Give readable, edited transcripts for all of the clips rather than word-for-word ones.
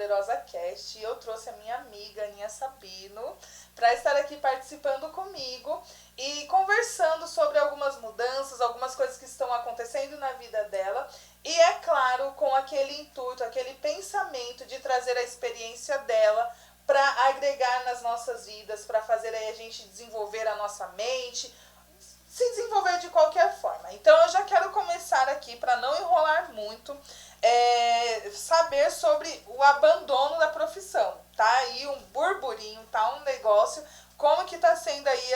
Poderosa Cast e eu trouxe a minha amiga Aninha Sabino para estar aqui participando comigo e conversando sobre algumas mudanças, algumas coisas que estão acontecendo na vida dela e, é claro, com aquele intuito, aquele pensamento de trazer a experiência dela para agregar nas nossas vidas, para fazer aí a gente desenvolver a nossa mente, se desenvolver de qualquer forma. Então eu já quero começar aqui, para não enrolar muito, saber sobre o abandono da profissão. Tá aí um burburinho, tá um negócio. Como que tá sendo aí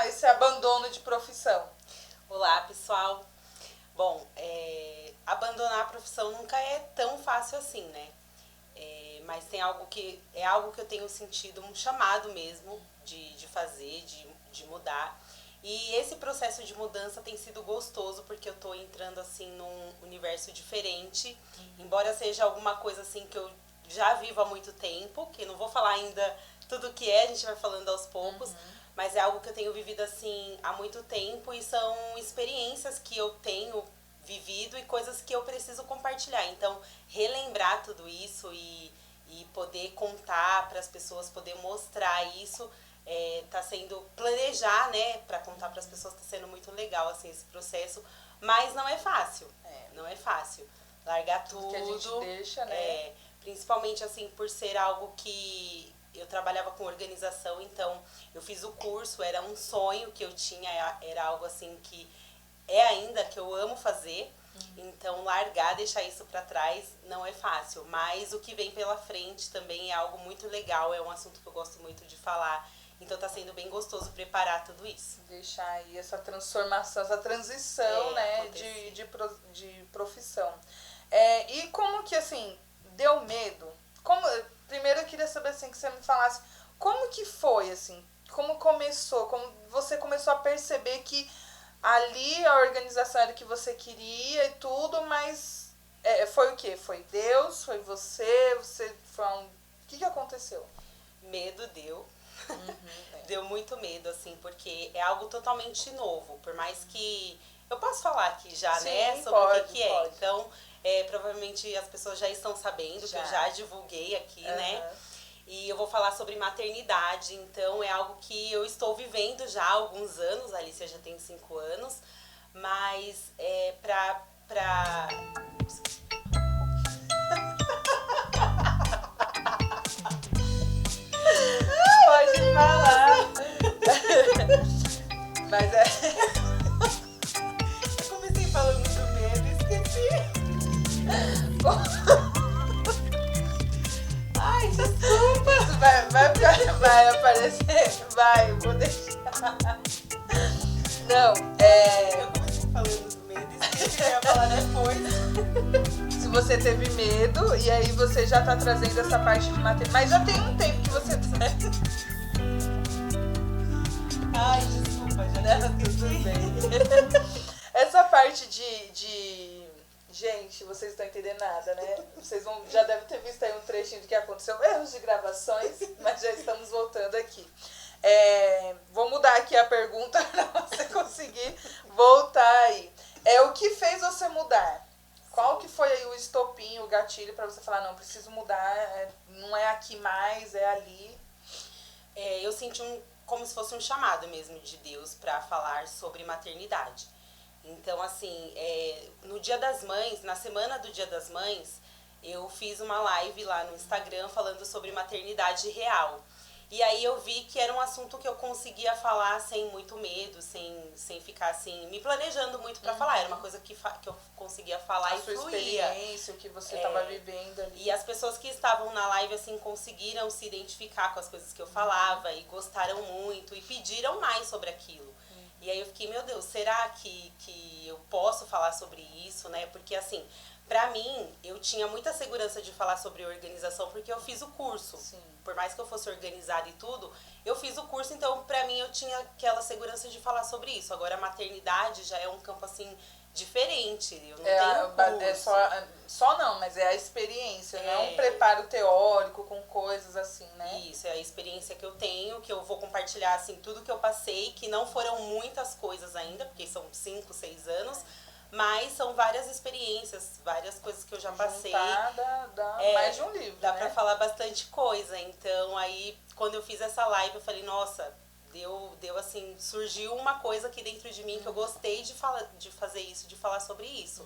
esse abandono de profissão? Olá, pessoal. Bom, abandonar a profissão nunca é tão fácil assim, né? Mas tem algo que eu tenho sentido um chamado mesmo de fazer, de mudar. E esse processo de mudança tem sido gostoso, porque eu tô entrando, assim, num universo diferente. Embora seja alguma coisa, assim, que eu já vivo há muito tempo, que não vou falar ainda tudo o que a gente vai falando aos poucos. Mas é algo que eu tenho vivido, assim, há muito tempo e são experiências que eu tenho vivido e coisas que eu preciso compartilhar. Então, relembrar tudo isso e poder contar para as pessoas, poder mostrar isso, tá sendo, planejar, né, para contar para as pessoas, tá sendo muito legal, assim, esse processo, mas não é fácil, não é fácil, largar tudo que a gente deixa, né, principalmente, assim, por ser algo que eu trabalhava com organização, então eu fiz o curso, era um sonho que eu tinha, era algo, assim, que ainda que eu amo fazer, então largar, deixar isso para trás não é fácil, mas o que vem pela frente também é algo muito legal, é um assunto que eu gosto muito de falar. Então tá sendo bem gostoso preparar tudo isso. Deixar aí essa transformação, essa transição, né, de profissão. E como que, assim, deu medo? Primeiro eu queria saber, assim, que você me falasse como que foi, assim, como começou, como você começou a perceber que ali a organização era o que você queria e tudo, mas foi o quê? Foi Deus? Foi você? O que aconteceu? Medo deu. Deu muito medo, assim, porque é algo totalmente novo. Por mais que... Eu posso falar aqui já, sim, né? Sobre pode, o que é. pode. Então, provavelmente as pessoas já estão sabendo, que eu já divulguei aqui, né? E eu vou falar sobre maternidade. Então, é algo que eu estou vivendo já há alguns anos. A Alicia já tem 5 anos. Mas, Pode falar. Mas eu comecei falando do medo e esqueci. Ai, desculpa. Vai aparecer. Vou deixar. Não, Eu comecei falando do medo e esqueci que eu ia falar depois. Se você teve medo, e aí você já tá trazendo essa parte de maternidade. Mas já tem um tempo que você Ai, desculpa, já tudo bem. Essa parte de... Gente, vocês não estão entendendo nada, né? Vocês já devem ter visto aí um trechinho do que aconteceu. Erros de gravações, mas já estamos voltando aqui. Vou mudar aqui a pergunta para você conseguir voltar aí. O que fez você mudar? Qual que foi aí o estopim, o gatilho para você falar, não, preciso mudar, não é aqui mais, é ali? Eu senti como se fosse um chamado mesmo de Deus para falar sobre maternidade. Então, assim, no Dia das Mães, na semana do Dia das Mães, eu fiz uma live lá no Instagram falando sobre maternidade real. E aí eu vi que era um assunto que eu conseguia falar sem muito medo, sem ficar assim, me planejando muito para falar. Era uma coisa que eu conseguia falar e fluía. A sua experiência, o que você estava vivendo ali. E as pessoas que estavam na live, assim, conseguiram se identificar com as coisas que eu falava e gostaram muito e pediram mais sobre aquilo. E aí eu fiquei, meu Deus, será que eu posso falar sobre isso, né? Porque, assim, pra mim, eu tinha muita segurança de falar sobre organização porque eu fiz o curso. Sim. Por mais que eu fosse organizada e tudo, eu fiz o curso, então pra mim eu tinha aquela segurança de falar sobre isso. Agora a maternidade já é um campo, assim, diferente. Eu não tenho curso. Só não, mas é a experiência, não é um preparo teórico com coisas assim, né? Isso, é a experiência que eu tenho, que eu vou compartilhar, assim, tudo que eu passei, que não foram muitas coisas ainda, porque são 5, 6 anos, Mas são várias experiências, várias coisas que eu já passei. Dá mais de um livro, dá né? pra falar bastante coisa. Então, aí, quando eu fiz essa live, eu falei, nossa, deu assim, surgiu uma coisa aqui dentro de mim que eu gostei de fazer isso, de falar sobre isso.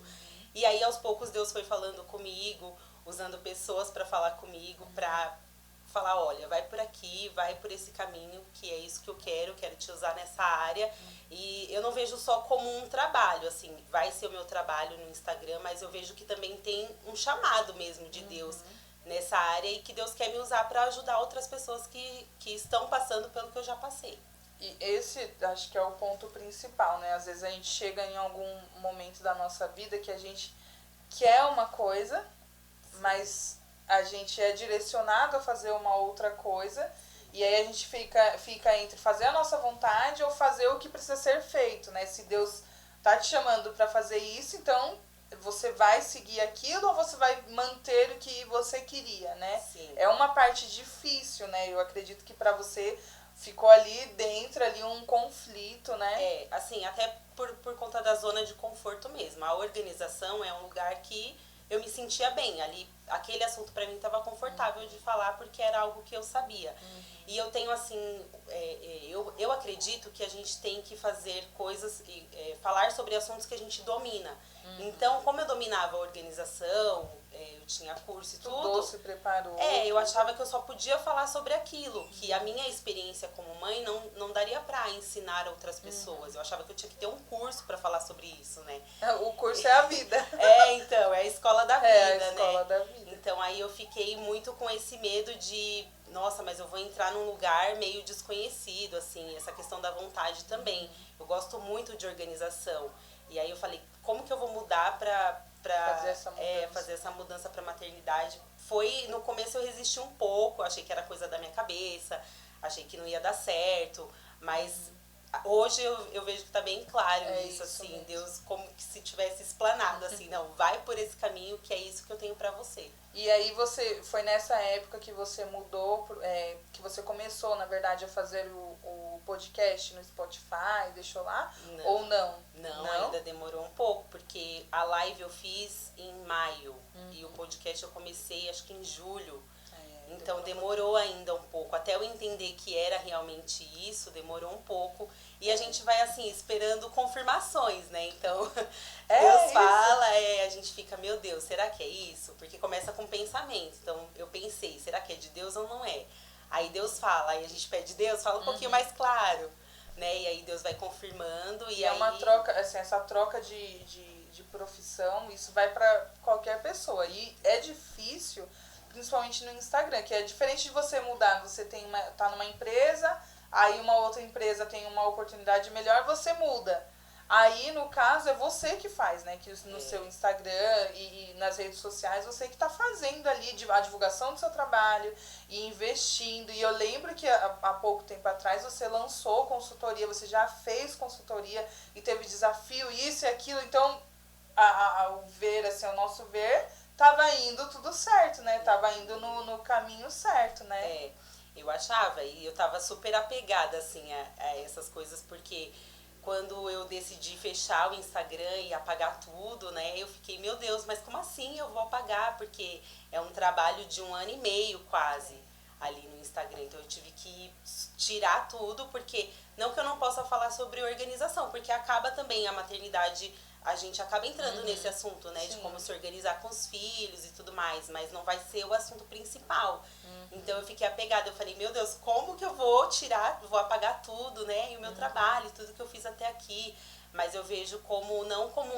E aí, aos poucos, Deus foi falando comigo, usando pessoas para falar comigo, pra falar, olha, vai por aqui, vai por esse caminho, que é isso que eu quero te usar nessa área. E eu não vejo só como um trabalho, assim, vai ser o meu trabalho no Instagram, mas eu vejo que também tem um chamado mesmo de Deus nessa área e que Deus quer me usar para ajudar outras pessoas que estão passando pelo que eu já passei. E esse, acho que é o ponto principal, né? Às vezes a gente chega em algum momento da nossa vida que a gente quer uma coisa, mas a gente é direcionado a fazer uma outra coisa, e aí a gente fica entre fazer a nossa vontade ou fazer o que precisa ser feito, né? Se Deus tá te chamando para fazer isso, então você vai seguir aquilo ou você vai manter o que você queria, né? Sim. É uma parte difícil, né? Eu acredito que para você ficou ali dentro ali um conflito, né? É, assim, até por conta da zona de conforto mesmo. A organização é um lugar que eu me sentia bem. Ali, aquele assunto para mim estava confortável de falar porque era algo que eu sabia. E eu tenho, assim, eu acredito que a gente tem que fazer coisas, falar sobre assuntos que a gente domina. Então, como eu dominava a organização, eu tinha curso e tudo. Se preparou. Eu achava que eu só podia falar sobre aquilo, que a minha experiência como mãe não daria pra ensinar outras pessoas. Eu achava que eu tinha que ter um curso pra falar sobre isso, né? O curso é a vida. Então, é a escola da vida, É a escola da vida. Então, aí eu fiquei muito com esse medo de, nossa, mas eu vou entrar num lugar meio desconhecido, assim, essa questão da vontade também. Eu gosto muito de organização. E aí eu falei, como que eu vou mudar pra fazer essa mudança pra maternidade? No começo eu resisti um pouco, achei que era coisa da minha cabeça, achei que não ia dar certo, mas hoje eu vejo que tá bem claro isso, assim, mesmo. Deus como que se tivesse explanado, assim, não, vai por esse caminho que é isso que eu tenho pra você. E aí foi nessa época que você mudou, que você começou, na verdade, a fazer o podcast no Spotify, deixou lá? Não. Ou não? Não, ainda demorou um pouco, porque a live eu fiz em maio e o podcast eu comecei acho que em julho. Então demorou ainda um pouco. Até eu entender que era realmente isso, demorou um pouco. E a gente vai assim, esperando confirmações, né? Então, Deus fala, a gente fica, meu Deus, será que é isso? Porque começa com pensamento. Então eu pensei, será que é de Deus ou não é? Aí Deus fala, aí a gente pede Deus, fala um pouquinho mais claro, né? E aí Deus vai confirmando. E aí... é uma troca, assim, essa troca de profissão, isso vai para qualquer pessoa. E é difícil, principalmente no Instagram, que é diferente de você mudar, você tá numa empresa, aí uma outra empresa tem uma oportunidade melhor, você muda. Aí, no caso, é você que faz, né? Que no seu Instagram e nas redes sociais, você que tá fazendo ali a divulgação do seu trabalho e investindo. E eu lembro que há pouco tempo atrás você lançou consultoria, você já fez consultoria e teve desafio, isso e aquilo. Então, ao ver, assim, ao nosso ver, tava indo tudo certo, né? Tava indo no caminho certo, né? Eu achava, e eu tava super apegada, assim, a essas coisas, porque quando eu decidi fechar o Instagram e apagar tudo, né, eu fiquei, meu Deus, mas como assim eu vou apagar? Porque é um trabalho de 1 ano e meio quase ali no Instagram, então eu tive que tirar tudo, porque não que eu não possa falar sobre organização, porque acaba também a maternidade, a gente acaba entrando nesse assunto, né, de como se organizar com os filhos e tudo mais, mas não vai ser o assunto principal. Então eu fiquei apegada, eu falei, meu Deus, como que eu vou vou apagar tudo, né, e o meu trabalho, tudo que eu fiz até aqui. Mas eu vejo não como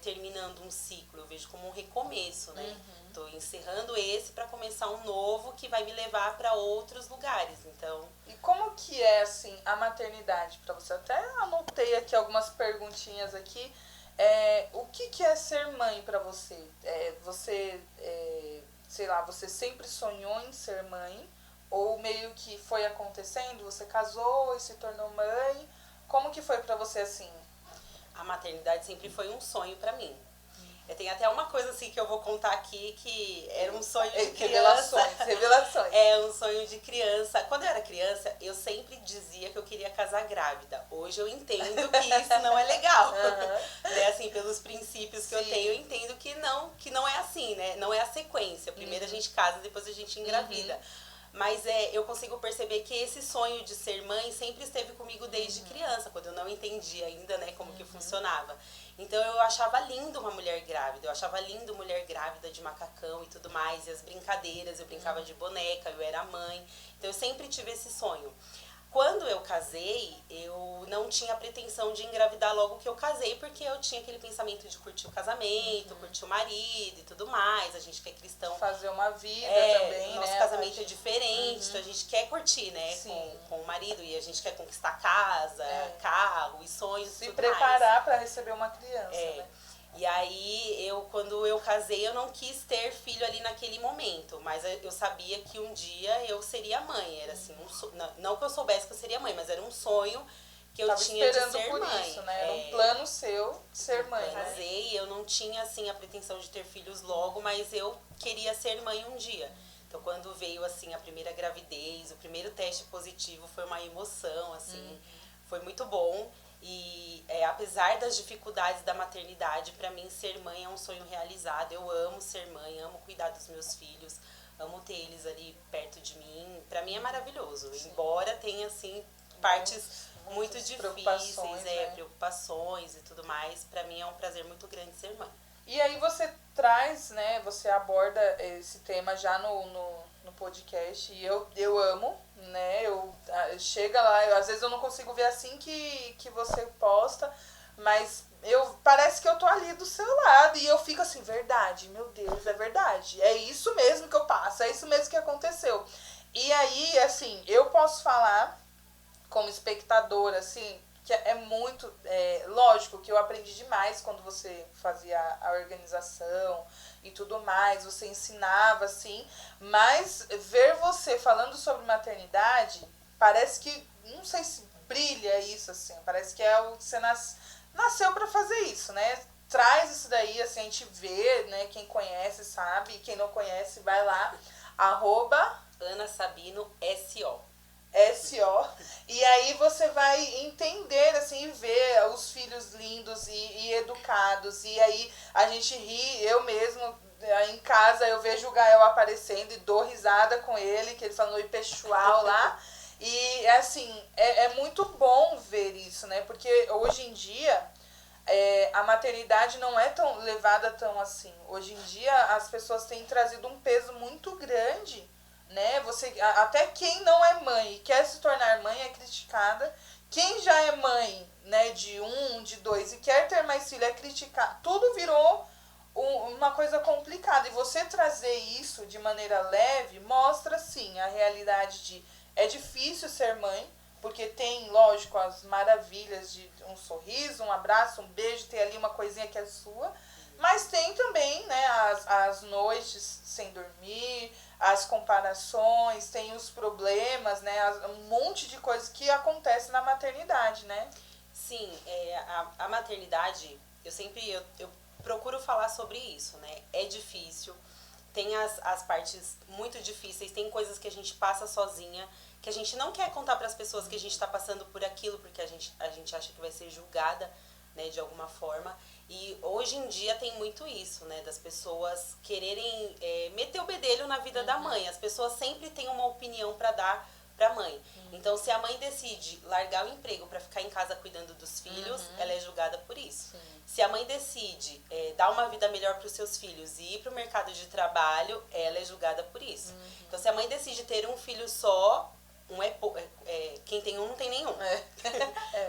terminando um ciclo, eu vejo como um recomeço, né. Tô encerrando esse para começar um novo que vai me levar para outros lugares, então... E como que é, assim, a maternidade para você? Até anotei aqui algumas perguntinhas aqui. O que é ser mãe para você? Sei lá, você sempre sonhou em ser mãe? Ou meio que foi acontecendo, você casou e se tornou mãe? Como que foi para você, assim? A maternidade sempre foi um sonho para mim. Tem até uma coisa assim que eu vou contar aqui, que era um sonho de criança. Revelações. É um sonho de criança. Quando eu era criança, eu sempre dizia que eu queria casar grávida. Hoje eu entendo que isso não é legal. Né? Assim, pelos princípios que eu tenho, eu entendo que não é assim, né? Não é a sequência. Primeiro a gente casa, depois a gente engravida. Mas eu consigo perceber que esse sonho de ser mãe sempre esteve comigo desde criança, quando eu não entendia ainda, né, como que funcionava. Então eu achava lindo uma mulher grávida, eu achava lindo mulher grávida de macacão e tudo mais, e as brincadeiras, eu brincava de boneca, eu era mãe. Então eu sempre tive esse sonho. Quando eu casei, eu não tinha pretensão de engravidar logo que eu casei, porque eu tinha aquele pensamento de curtir o casamento, curtir o marido e tudo mais. A gente que é cristão. Fazer uma vida também, nosso né? casamento é diferente, então a gente quer curtir, né? Com o marido, e a gente quer conquistar casa, carro e sonhos e tudo mais. Se preparar para receber uma criança, né? E aí, quando eu casei, eu não quis ter filho ali naquele momento, mas eu sabia que um dia eu seria mãe. Era assim, não que eu soubesse que eu seria mãe, mas era um sonho que eu tinha de ser por mãe. Isso, né? Era um plano seu de ser mãe, né? Casei, eu não tinha assim a pretensão de ter filhos logo, mas eu queria ser mãe um dia. Então, quando veio assim a primeira gravidez, o primeiro teste positivo, foi uma emoção, assim, foi muito bom. E apesar das dificuldades da maternidade, para mim ser mãe é um sonho realizado. Eu amo ser mãe, amo cuidar dos meus filhos, amo ter eles ali perto de mim. Para mim é maravilhoso, embora tenha assim partes muito difíceis, preocupações e tudo mais. Para mim é um prazer muito grande ser mãe. E aí você traz, né, você aborda esse tema já no podcast, e eu amo, né, chega lá, às vezes eu não consigo ver assim que você posta, mas parece que eu tô ali do seu lado, e eu fico assim, verdade, meu Deus, é verdade, é isso mesmo que eu passo, é isso mesmo que aconteceu. E aí, assim, eu posso falar como espectadora, assim, que é muito, lógico que eu aprendi demais quando você fazia a organização e tudo mais, você ensinava, assim, mas ver você falando sobre maternidade, parece que, não sei se brilha isso, assim, parece que você nasceu para fazer isso, né? Traz isso daí, assim, a gente vê, né, quem conhece sabe, quem não conhece vai lá, @AnaSabino SO. SO, e aí você vai entender, assim, e ver os filhos lindos e educados, e aí a gente ri, eu mesmo, em casa, eu vejo o Gael aparecendo e dou risada com ele, que ele falou oi pessoal lá, e assim, é muito bom ver isso, né, porque hoje em dia a maternidade não é tão levada tão assim, hoje em dia as pessoas têm trazido um peso muito grande, né? Até quem não é mãe e quer se tornar mãe é criticada. Quem já é mãe, né, de 1, de 2 e quer ter mais filho é criticado. Tudo virou uma coisa complicada. E você trazer isso de maneira leve mostra, sim, a realidade é difícil ser mãe, porque tem, lógico, as maravilhas de um sorriso, um abraço, um beijo, ter ali uma coisinha que é sua. Mas tem também, né, as noites sem dormir, as comparações, tem os problemas, né, um monte de coisas que acontece na maternidade, né? Sim, a maternidade, eu procuro falar sobre isso, né? É difícil, tem as partes muito difíceis, tem coisas que a gente passa sozinha, que a gente não quer contar para as pessoas que a gente está passando por aquilo, porque a gente acha que vai ser julgada, né, de alguma forma. E hoje em dia tem muito isso, né, das pessoas quererem meter o bedelho na vida da mãe. As pessoas sempre têm uma opinião para dar para a mãe. Então, se a mãe decide largar o emprego para ficar em casa cuidando dos filhos, ela é julgada por isso. Sim. Se a mãe decide dar uma vida melhor para os seus filhos e ir para o mercado de trabalho, ela é julgada por isso. Então, se a mãe decide ter um filho só, quem tem um não tem nenhum.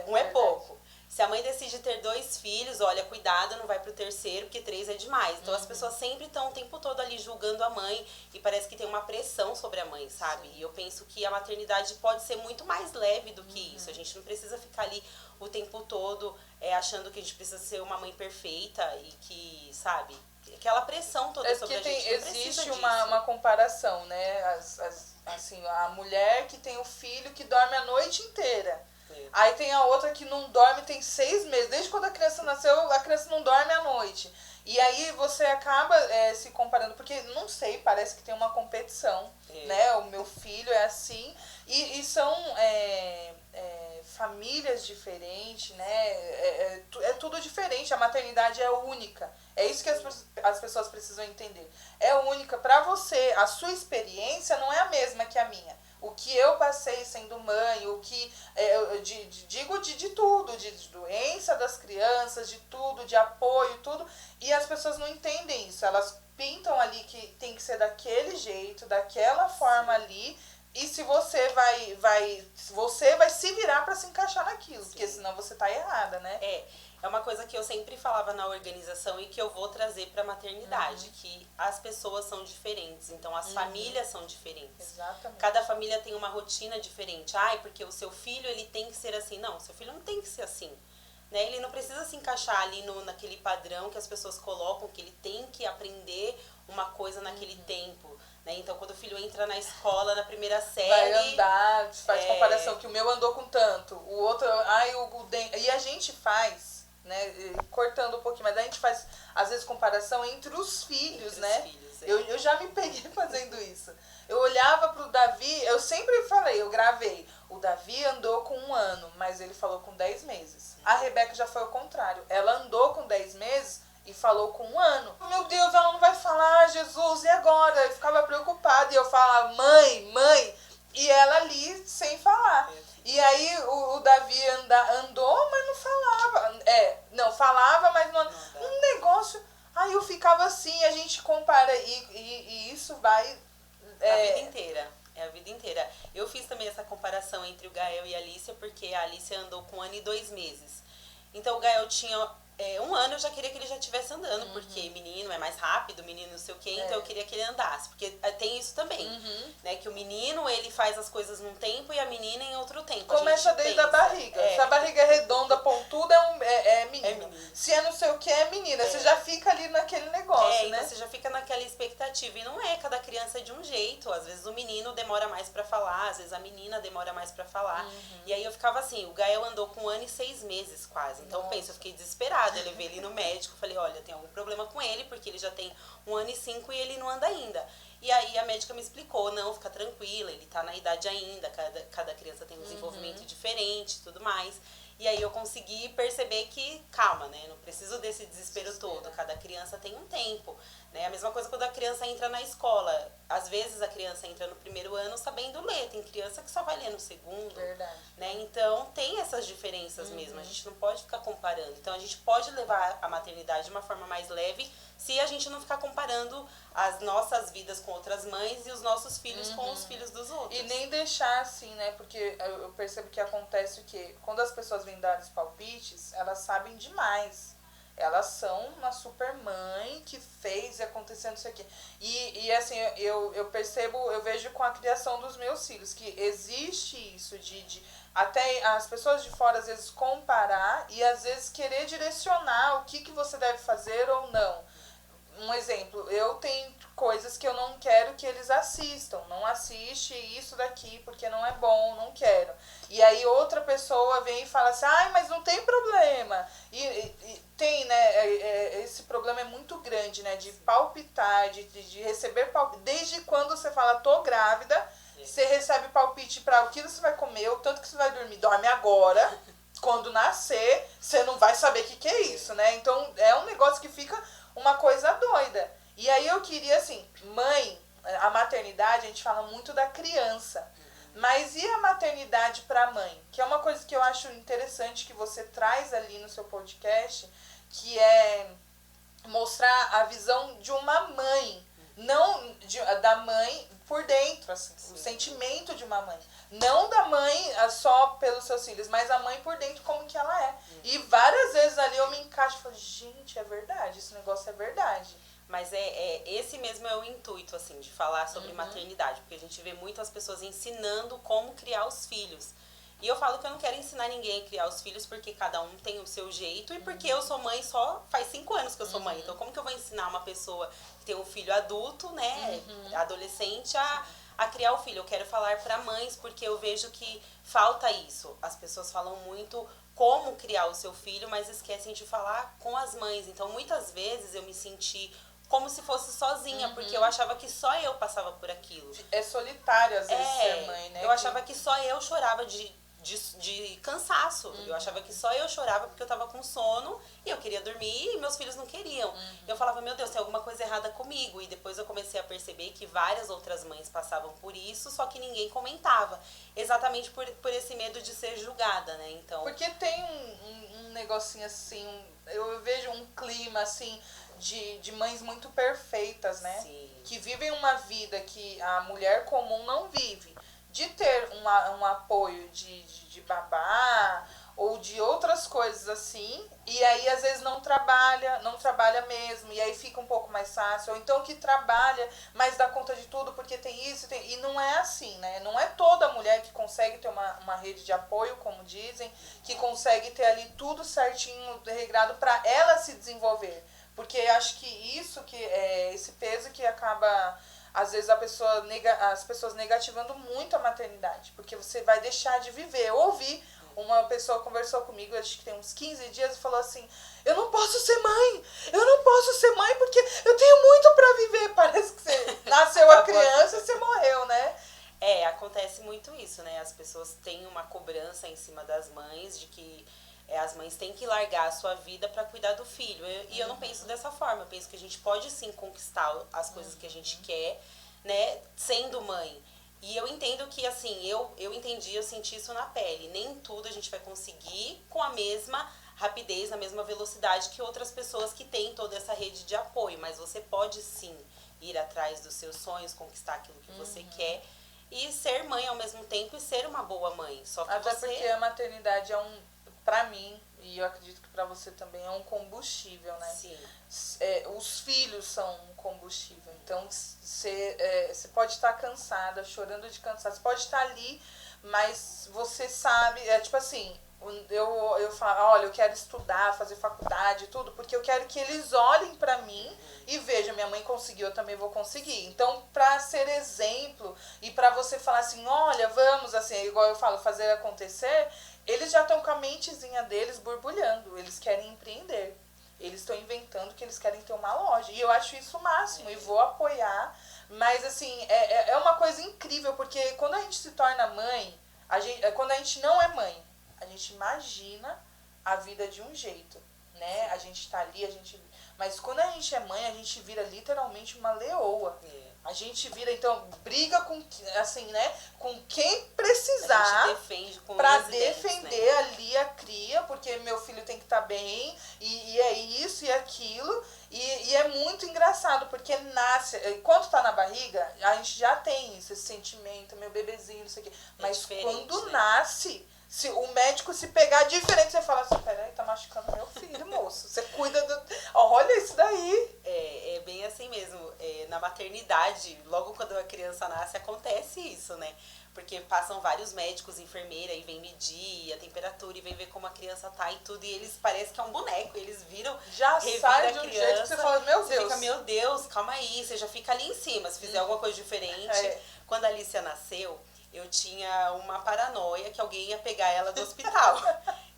Um é pouco. Se a mãe decide ter 2 filhos, olha, cuidado, não vai pro terceiro, porque 3 é demais. Então as pessoas sempre estão o tempo todo ali julgando a mãe e parece que tem uma pressão sobre a mãe, sabe? E eu penso que a maternidade pode ser muito mais leve do que isso. A gente não precisa ficar ali o tempo todo achando que a gente precisa ser uma mãe perfeita e que, sabe, aquela pressão toda sobre a gente. Existe uma comparação, né? Assim, a mulher que tem o filho que dorme a noite inteira. Aí tem a outra que não dorme tem 6 meses. Desde quando a criança nasceu, a criança não dorme à noite. E aí você acaba se comparando, porque, não sei, parece que tem uma competição, né? O meu filho é assim, e são famílias diferentes, né? É tudo diferente, a maternidade é única. É isso que as pessoas precisam entender. É única para você, a sua experiência não é a mesma que a minha. O que eu passei sendo mãe, o que digo de tudo, de doença das crianças, de tudo, de apoio, tudo. E as pessoas não entendem isso. Elas pintam ali que tem que ser daquele jeito, daquela forma ali. E se você você vai se virar para se encaixar naquilo, porque senão você tá errada, né? É uma coisa que eu sempre falava na organização e que eu vou trazer para a maternidade, que as pessoas são diferentes, então as famílias são diferentes. Exatamente. Cada família tem uma rotina diferente. Ai, porque o seu filho ele tem que ser assim. Não, o seu filho não tem que ser assim. Né? Ele não precisa se encaixar ali naquele padrão que as pessoas colocam, que ele tem que aprender uma coisa naquele tempo. Né? Então, quando o filho entra na escola, na primeira série... Vai andar, faz comparação, que o meu andou com tanto, o outro... E a gente faz, né, cortando um pouquinho, mas a gente faz, às vezes, comparação entre os filhos, né? Filhos, eu já me peguei fazendo isso. Eu olhava pro Davi, eu sempre falei, eu gravei, o Davi andou com 1 ano, mas ele falou com 10 meses. A Rebeca já foi o contrário, ela andou com 10 meses e falou com 1 ano. Meu Deus, ela não vai falar, Jesus, e agora? Eu ficava preocupada e eu falava, mãe, e ela ali sem falar. E aí o Davi andou, mas não falava. Não, falava, mas não. Um negócio. Aí eu ficava assim, a gente compara e isso vai... A vida inteira. É a vida inteira. Eu fiz também essa comparação entre o Gael e a Alicia, porque a Alicia andou com 1 ano e 2 meses. Então o Gael tinha 1 ano, eu já queria que ele já estivesse andando, porque menino é mais rápido, menino não sei o quê, então eu queria que ele andasse. Porque tem isso também, né? Que o menino, ele faz as coisas num tempo e a menina em outro tempo. Começa desde a barriga. Se a barriga é redonda, pontuda, é menino. Se é não sei o que, é menina. Você já fica ali naquele negócio, né? Então você já fica naquela expectativa. E não é, cada criança é de um jeito. Às vezes o menino demora mais pra falar, às vezes a menina demora mais pra falar. E aí eu ficava assim, o Gael andou com 1 ano e 6 meses quase. Então eu fiquei desesperada. Eu levei ele no médico, falei, olha, tem algum problema com ele, porque ele já tem 1 ano e 5 e ele não anda ainda. E aí a médica me explicou, não, fica tranquila, ele tá na idade ainda, cada criança tem um desenvolvimento diferente e tudo mais. E aí eu consegui perceber que, calma, né, não preciso desse desespero todo, cada criança tem um tempo. Né? A mesma coisa quando a criança entra na escola. Às vezes a criança entra no 1º ano sabendo ler, tem criança que só vai ler no 2º. Verdade. Né? Então tem essas diferenças mesmo, a gente não pode ficar comparando. Então a gente pode levar a maternidade de uma forma mais leve se a gente não ficar comparando as nossas vidas com outras mães e os nossos filhos com os filhos dos outros. E nem deixar assim, né? Porque eu percebo que acontece o quê? Quando as pessoas vêm dar os palpites, elas sabem demais. Elas são uma super mãe que fez e aconteceu isso aqui. E assim, eu percebo, eu vejo com a criação dos meus filhos, que existe isso de até as pessoas de fora às vezes comparar e às vezes querer direcionar o que você deve fazer ou não. Um exemplo, eu tenho coisas que eu não quero que eles assistam. Não assiste isso daqui porque não é bom, não quero. E aí outra pessoa vem e fala assim, ai, mas não tem problema. E tem, né, esse problema é muito grande, né, de palpitar, de receber palpite. Desde quando você fala, tô grávida, você recebe palpite para o que você vai comer, o tanto que você vai dormir. Dorme agora, quando nascer, você não vai saber o que é isso, né? Então é um negócio que fica uma coisa doida. E aí eu queria, assim, mãe, a maternidade, a gente fala muito da criança. Mas e a maternidade para mãe? Que é uma coisa que eu acho interessante que você traz ali no seu podcast, que é mostrar a visão de uma mãe. Não da mãe por dentro, assim, o sentimento de uma mãe. Não da mãe só pelos seus filhos, mas a mãe por dentro, como que ela é. E várias vezes ali eu me encaixo e falo, gente, é verdade, esse negócio é verdade. Mas esse mesmo é o intuito, assim, de falar sobre maternidade. Porque a gente vê muitas pessoas ensinando como criar os filhos. E eu falo que eu não quero ensinar ninguém a criar os filhos porque cada um tem o seu jeito e porque eu sou mãe só faz 5 anos que eu sou mãe. Então como que eu vou ensinar uma pessoa que tem um filho adulto, né, adolescente, a criar o filho. Eu quero falar para mães porque eu vejo que falta isso. As pessoas falam muito como criar o seu filho, mas esquecem de falar com as mães. Então, muitas vezes eu me senti como se fosse sozinha, porque eu achava que só eu passava por aquilo. É solitário, às vezes, ser mãe, né? Eu achava que só eu chorava de cansaço. Eu achava que só eu chorava porque eu tava com sono e eu queria dormir e meus filhos não queriam. Eu falava, meu Deus, tem alguma coisa errada comigo. E depois eu comecei a perceber que várias outras mães passavam por isso, só que ninguém comentava. Exatamente por esse medo de ser julgada, né? Então... Porque tem um negocinho assim, eu vejo um clima assim de mães muito perfeitas, né? Sim. Que vivem uma vida que a mulher comum não vive. De ter um apoio de babá ou de outras coisas assim, e aí às vezes não trabalha mesmo, e aí fica um pouco mais fácil, ou então que trabalha, mas dá conta de tudo porque tem isso, e não é assim, né? Não é toda mulher que consegue ter uma rede de apoio, como dizem, que consegue ter ali tudo certinho, regrado para ela se desenvolver, porque acho que isso que é esse peso que acaba... Às vezes as pessoas negativando muito a maternidade, porque você vai deixar de viver. Eu ouvi uma pessoa conversou comigo, acho que tem uns 15 dias, e falou assim, eu não posso ser mãe porque eu tenho muito pra viver. Parece que você nasceu a criança e você morreu, né? Acontece muito isso, né? As pessoas têm uma cobrança em cima das mães de que as mães têm que largar a sua vida para cuidar do filho. E eu não penso dessa forma. Eu penso que a gente pode sim conquistar as coisas que a gente quer, né, sendo mãe. E eu entendo que, assim, eu entendi, eu senti isso na pele. Nem tudo a gente vai conseguir com a mesma rapidez, na mesma velocidade que outras pessoas que têm toda essa rede de apoio. Mas você pode sim ir atrás dos seus sonhos, conquistar aquilo que você quer. E ser mãe ao mesmo tempo e ser uma boa mãe. Só que até porque a maternidade é pra mim, e eu acredito que pra você também, é um combustível, né? Sim. Os filhos são um combustível. Então, você pode estar cansada, chorando de cansaço. Você pode estar ali, mas você sabe... tipo assim, eu falo, olha, eu quero estudar, fazer faculdade e tudo, porque eu quero que eles olhem pra mim e vejam, minha mãe conseguiu, eu também vou conseguir. Então, pra ser exemplo e pra você falar assim, olha, vamos, assim, igual eu falo, fazer acontecer, eles já estão com a mentezinha deles borbulhando, eles querem empreender. Eles estão inventando que eles querem ter uma loja. E eu acho isso o máximo e vou apoiar. Mas, assim, é uma coisa incrível, porque quando a gente se torna mãe, quando a gente não é mãe, a gente imagina a vida de um jeito, né? A gente tá ali, mas quando a gente é mãe, a gente vira literalmente uma leoa. A gente vira, então, briga com, assim, né? Com quem precisar. A gente defende com pra os dentes, defender, né? Ali a cria, porque meu filho tem que estar bem, e é isso e aquilo. E é muito engraçado, porque nasce, enquanto tá na barriga, a gente já tem isso, esse sentimento, meu bebezinho, não sei o quê. Mas quando, né? Nasce, se o médico se pegar diferente, você fala assim, peraí, tá machucando meu filho, moço. Você cuida do... Olha isso daí. É bem assim mesmo. Na maternidade, logo quando a criança nasce, acontece isso, né? Porque passam vários médicos, enfermeira, e vem medir a temperatura, e vem ver como a criança tá e tudo, e eles parecem que é um boneco, eles viram, já sai de um jeito que você fala, meu Deus. Você fica, meu Deus, calma aí, você já fica ali em cima, se fizer alguma coisa diferente. Quando a Alicia nasceu, eu tinha uma paranoia que alguém ia pegar ela do hospital.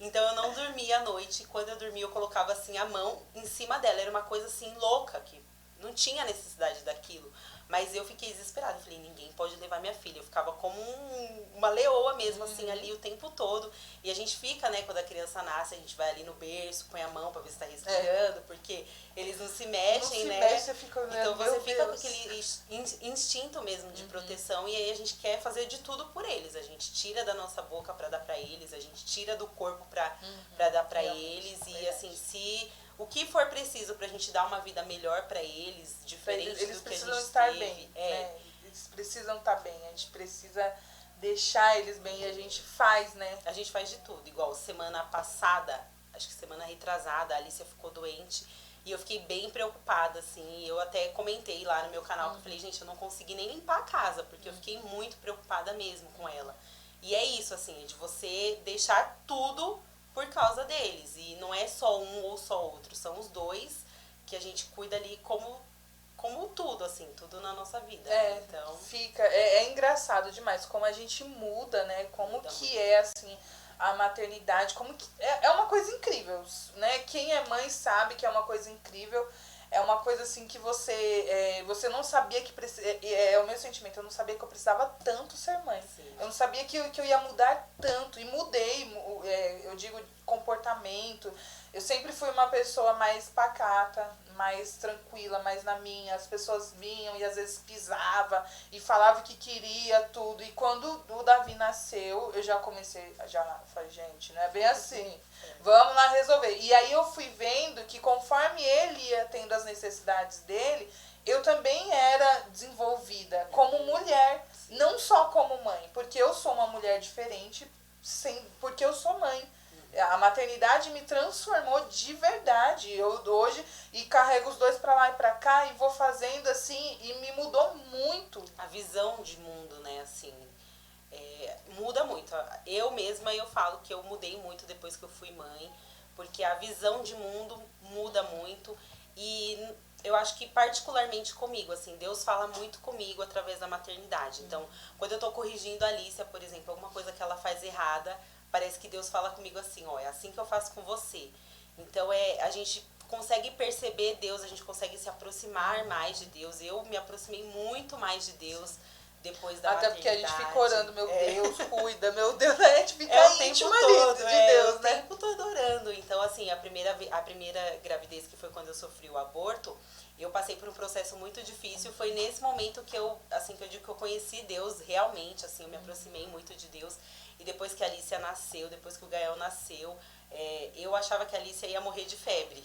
Então eu não dormia à noite, e quando eu dormia eu colocava assim a mão em cima dela, era uma coisa assim louca, que não tinha necessidade daquilo. Mas eu fiquei desesperada, eu falei, ninguém pode levar minha filha. Eu ficava como uma leoa mesmo, assim, ali o tempo todo. E a gente fica, né, quando a criança nasce, a gente vai ali no berço, põe a mão pra ver se tá respirando, porque eles não se mexem, né? Mexe, você fica, então você fica com aquele instinto mesmo de proteção, e aí a gente quer fazer de tudo por eles. A gente tira da nossa boca pra dar pra eles, a gente tira do corpo pra dar pra eles. E assim, se... O que for preciso pra gente dar uma vida melhor pra eles, diferente eles do que a gente precisam estar teve, bem, né? Eles precisam estar bem, a gente precisa deixar eles bem, e a gente faz, né? A gente faz de tudo, igual semana passada, acho que semana retrasada, a Alicia ficou doente, e eu fiquei bem preocupada, assim, eu até comentei lá no meu canal, que eu falei, gente, eu não consegui nem limpar a casa, porque eu fiquei muito preocupada mesmo com ela. E é isso, assim, de você deixar tudo por causa deles. E não é só um ou só outro, são os dois que a gente cuida ali como como tudo, assim, tudo na nossa vida. Então, fica, é engraçado demais como a gente muda, né? Como que é, assim, a maternidade, como que é uma coisa incrível, né? Quem é mãe sabe que é uma coisa incrível. É uma coisa assim que você não sabia que é o meu sentimento, eu não sabia que eu precisava tanto ser mãe. Sim. Eu não sabia que eu ia mudar tanto, e mudei, eu digo comportamento. Eu sempre fui uma pessoa mais pacata, mais tranquila, mais na minha. As pessoas vinham e às vezes pisava e falava que queria tudo. E quando o Davi nasceu, eu já comecei, já falei, gente, não é bem assim. Vamos lá resolver. E aí eu fui vendo que conforme ele ia tendo as necessidades dele, eu também era desenvolvida como mulher, não só como mãe, porque eu sou uma mulher diferente, porque eu sou mãe. A maternidade me transformou de verdade. Eu hoje carrego os dois pra lá e pra cá e vou fazendo assim, e me mudou muito. A visão de mundo, né, assim, muda muito. Eu mesma, eu falo que eu mudei muito depois que eu fui mãe, porque a visão de mundo muda muito. E eu acho que particularmente comigo, assim, Deus fala muito comigo através da maternidade. Então, quando eu tô corrigindo a Alicia, por exemplo, alguma coisa que ela faz errada, parece que Deus fala comigo assim, ó, é assim que eu faço com você. Então, a gente consegue perceber Deus, a gente consegue se aproximar mais de Deus. Eu me aproximei muito mais de Deus depois da Até maternidade. porque a gente fica orando, meu Deus, cuida, meu Deus, a gente fica o tempo íntima todo, de Deus, o né? tempo todo orando. Então, assim, a primeira gravidez, que foi quando eu sofri o aborto, eu passei por um processo muito difícil. Foi nesse momento que eu digo que eu conheci Deus realmente, assim, eu me aproximei muito de Deus. E depois que a Alicia nasceu, depois que o Gael nasceu, eu achava que a Alicia ia morrer de febre.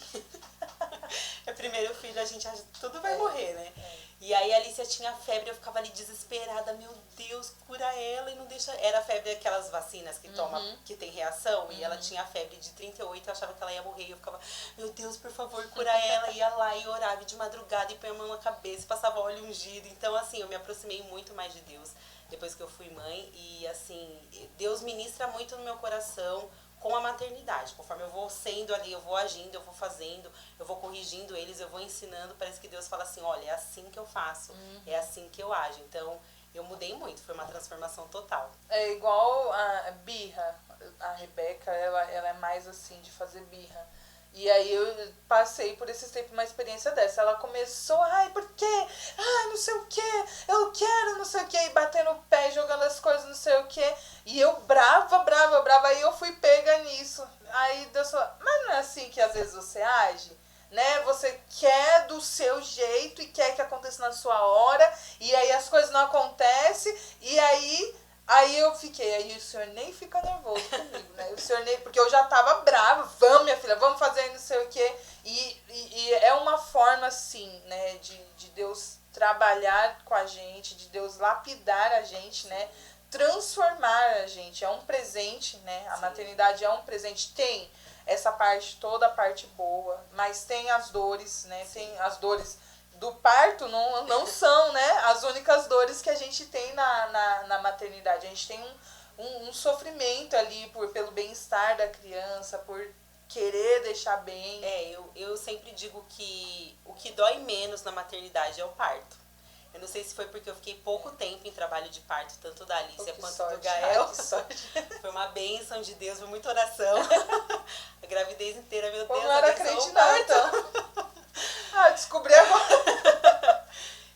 É primeiro filho, a gente acha que tudo vai morrer, né? E aí a Alicia tinha febre, eu ficava ali desesperada, meu Deus, cura ela e não deixa... Era a febre daquelas vacinas que toma, que tem reação, e ela tinha febre de 38, eu achava que ela ia morrer, e eu ficava, meu Deus, por favor, cura ela, ia lá e orava de madrugada, e põe a mão na cabeça, passava óleo ungido. Então, assim, eu me aproximei muito mais de Deus depois que eu fui mãe, e assim, Deus ministra muito no meu coração com a maternidade. Conforme eu vou sendo ali, eu vou agindo, eu vou fazendo, eu vou corrigindo eles, eu vou ensinando, parece que Deus fala assim, olha, é assim que eu faço, é assim que eu ajo. Então, eu mudei muito, foi uma transformação total. É igual a birra, a Rebeca, ela é mais assim, de fazer birra. E aí eu passei por esse tempo uma experiência dessa. Ela começou, ai, por quê? Ai, não sei o quê, eu quero não sei o quê, e batendo o pé, jogando as coisas, não sei o quê. E eu brava, aí eu fui pega nisso. Aí Deus falou, mas não é assim que às vezes você age? Né? Você quer do seu jeito e quer que aconteça na sua hora, e aí as coisas não acontecem, e aí eu fiquei, aí o senhor nem fica nervoso comigo, né? O senhor nem, porque eu já tava brava, vamos, minha filha, vamos fazer não sei o quê. E é uma forma, assim, né, de Deus trabalhar com a gente, de Deus lapidar a gente, né? Transformar a gente. É um presente, né? A maternidade é um presente. Tem essa parte, toda a parte boa, mas tem as dores, né? Tem as dores do parto, não são, né, as únicas dores que a gente tem na maternidade. A gente tem um sofrimento ali pelo bem-estar da criança, por querer deixar bem. Eu sempre digo que o que dói menos na maternidade é o parto. Eu não sei se foi porque eu fiquei pouco tempo em trabalho de parto, tanto da Alicia quanto do Gael. Que sorte. Foi uma bênção de Deus, foi muita oração. A gravidez inteira, meu Deus. Eu não era crente não, então. Descobri agora.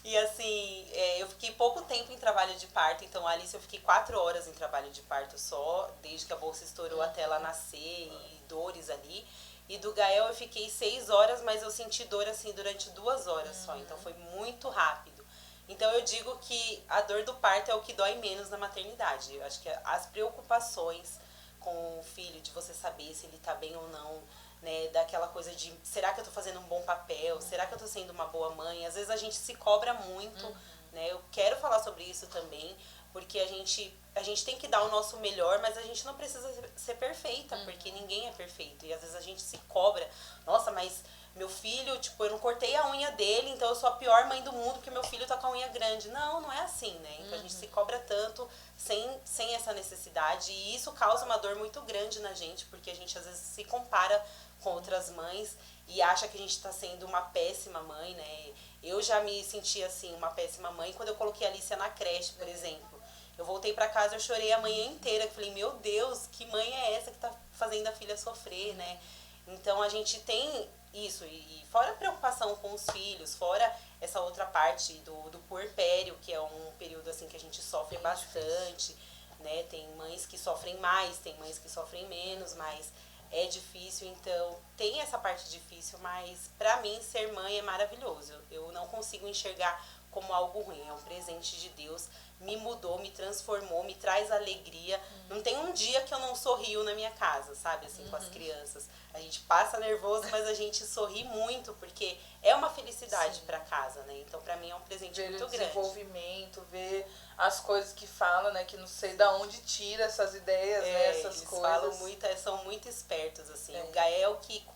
E assim, eu fiquei pouco tempo em trabalho de parto, então a Alice eu fiquei 4 horas em trabalho de parto só, desde que a bolsa estourou até ela nascer, e dores ali. E do Gael eu fiquei 6 horas, mas eu senti dor assim durante 2 horas só, então foi muito rápido. Então eu digo que a dor do parto é o que dói menos na maternidade. Eu acho que as preocupações com o filho, de você saber se ele tá bem ou não, né, daquela coisa de, será que eu tô fazendo um bom papel? Será que eu tô sendo uma boa mãe? Às vezes a gente se cobra muito, né? Eu quero falar sobre isso também, porque a gente tem que dar o nosso melhor, mas a gente não precisa ser perfeita, porque ninguém é perfeito. E às vezes a gente se cobra, nossa, mas meu filho, tipo, eu não cortei a unha dele, então eu sou a pior mãe do mundo porque meu filho tá com a unha grande. Não, não é assim, né? Então a gente se cobra tanto sem essa necessidade. E isso causa uma dor muito grande na gente, porque a gente às vezes se compara com outras mães e acha que a gente tá sendo uma péssima mãe, né? Eu já me senti assim, uma péssima mãe, quando eu coloquei a Alicia na creche, por exemplo. Eu voltei pra casa, eu chorei a manhã inteira. Eu falei, meu Deus, que mãe é essa que tá fazendo a filha sofrer, né? Então a gente tem isso, e fora a preocupação com os filhos, fora essa outra parte do puerpério, que é um período assim que a gente sofre bastante, né? Tem mães que sofrem mais, tem mães que sofrem menos, mas é difícil, então tem essa parte difícil, mas pra mim ser mãe é maravilhoso. Eu não consigo enxergar como algo ruim, é um presente de Deus, me mudou, me transformou, me traz alegria. Não tem um dia que eu não sorrio na minha casa, sabe, assim, com as crianças. A gente passa nervoso, mas a gente sorri muito, porque é uma felicidade para casa, né? Então, para mim é um presente ver muito o grande. desenvolvimento, ver as coisas que falam, né? Que não sei da onde tira essas ideias, né? Essas eles coisas. falam muito, são muito espertos, assim. O Gael, que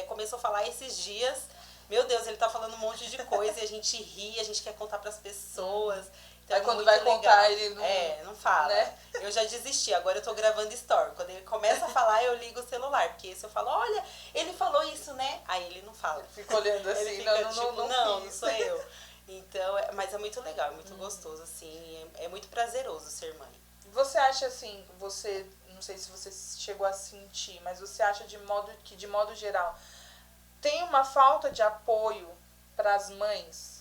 começou a falar esses dias, meu Deus, ele tá falando um monte de coisa e a gente ri, a gente quer contar pras pessoas. Então, aí quando vai legal. contar, ele não... não fala. Né? Eu já desisti, agora eu tô gravando story. Quando ele começa a falar, eu ligo o celular. Porque esse eu falo, olha, ele falou isso, né? Aí ele não fala. Ele fica olhando assim, ele fica, não não sou eu. Então, mas é muito legal, é muito gostoso, assim. É muito prazeroso ser mãe. Você acha assim, não sei se você chegou a sentir, mas você acha de modo geral, tem uma falta de apoio para as mães?